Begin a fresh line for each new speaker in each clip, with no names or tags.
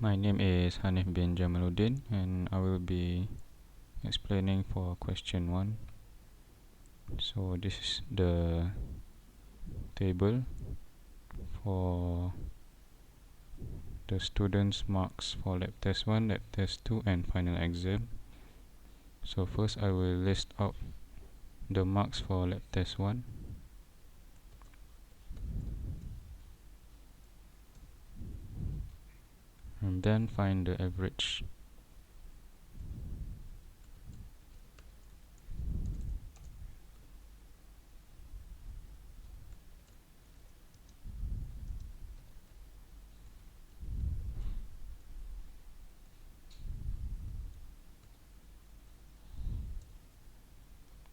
My name is Hanif bin Jamaluddin, and I will be explaining for question 1. So this is the table for the students' marks for lab test 1, lab test 2 and final exam. So first I will list out the marks for lab test 1. And then find the average.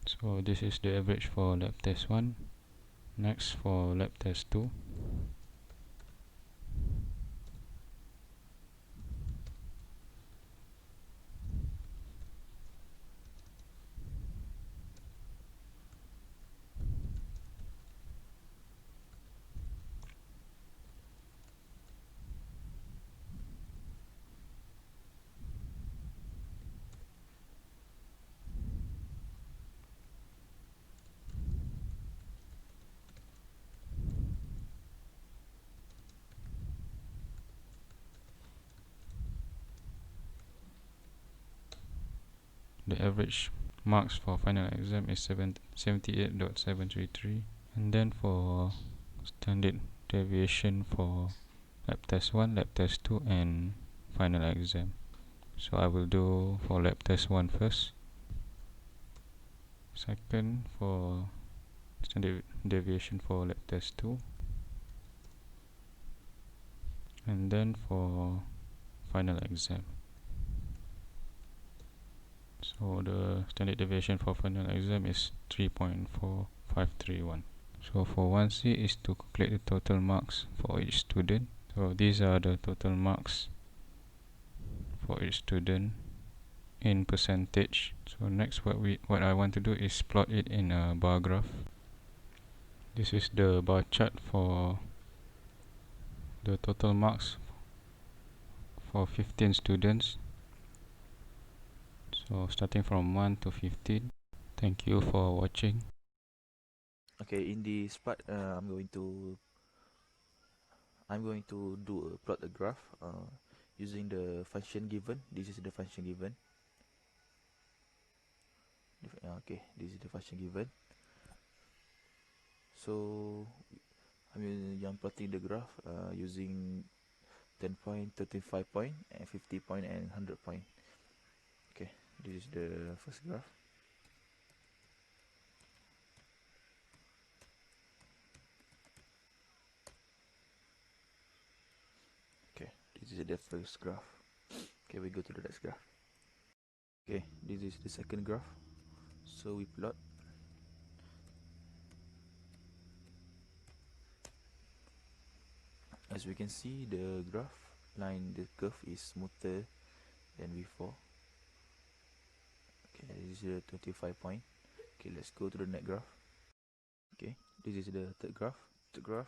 So this is the average for lab test 1. Next for lab test 2. The average marks for final exam is 78.733. And then for standard deviation for lab test 1, lab test 2 and final exam. So I will do for lab test 1 first. Second for standard deviation for lab test 2. And then for final exam. So the standard deviation for final exam is 3.4531. So for 1C is to calculate the total marks for each student. So these are the total marks for each student in percentage. So next what I want to do is plot it in a bar graph. This is the bar chart for the total marks for 15 students. So starting from 1 to 15. Thank you for watching.
Okay, in this part, I'm going to plot a graph using the function given. This is the function given. Okay, this is the function given. So I'm plotting the graph using 10 point, 35 point, and 50 point, and 100 point. Okay, this is the first graph. Okay, this is the first graph. Okay, we go to the next graph. Okay, this is the second graph. So we plot. As we can see, the graph line, the curve is smoother than before. Okay, this is the 25 point. Okay, let's go to the next graph. Okay, this is the third graph. Third graph,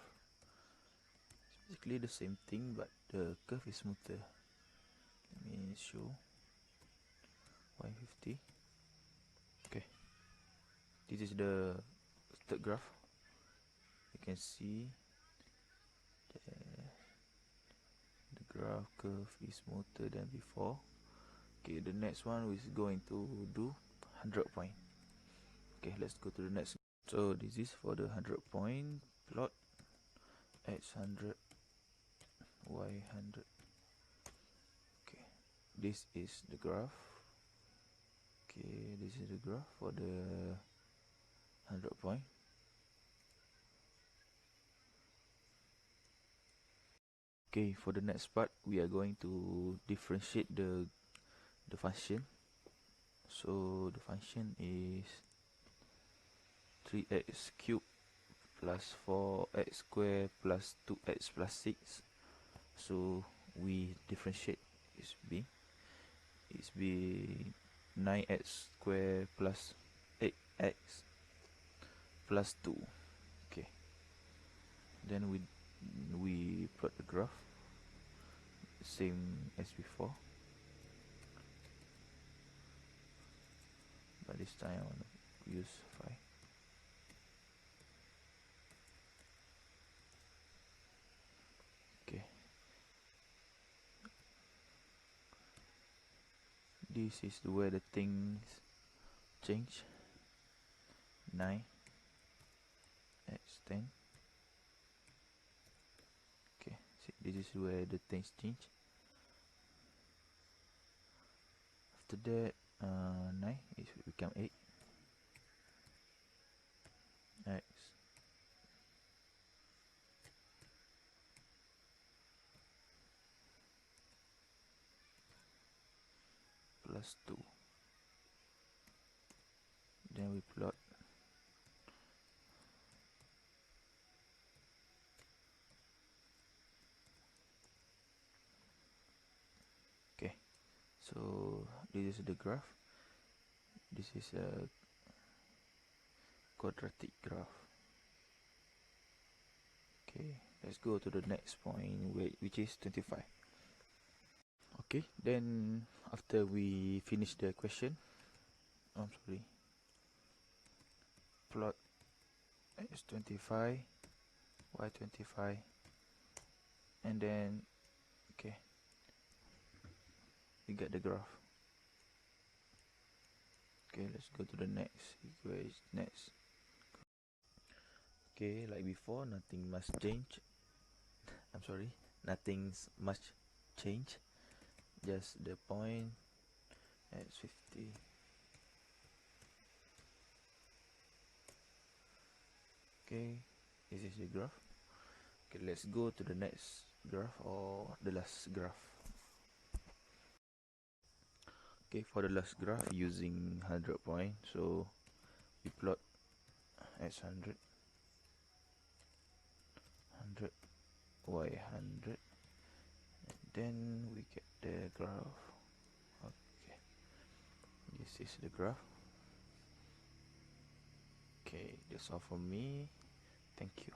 it's basically the same thing, but the curve is smoother. Let me show. 150. Okay, this is the third graph. You can see the graph curve is smoother than before. Okay, the next one is going to do 100 point. Okay, let's go to the next. So this is for the 100 point plot. X 100, Y 100. Okay, this is the graph. Okay, this is the graph for the 100 point. Okay, for the next part, we are going to differentiate the function. So the function is 3x cubed plus 4x squared plus 2x plus 6. So we differentiate is b. It's b 9x squared plus 8x plus 2. Okay, then we plot the graph. same as before, but this time I want to use 5. Okay, this is where the things change. 9 x 10. Okay, see, this is where the things change. After that, 9 is become 8 x plus 2. Then we plot. Okay, so this is the graph. This is a quadratic graph. Okay, let's go to the next point, which is 25. Okay, then after we finish the question, plot x25, y25, and then okay, we get the graph. Okay, let's go to the next equation. Next. Okay, like before, nothing must change. Nothing's much change. Just the point at 50. Okay, this is the graph. Okay, let's go to the next graph, or the last graph. Okay, for the last graph using 100 point, so we plot x 100, 100, y 100, and then we get the graph. Okay, this is the graph. Okay, that's all from me. Thank you.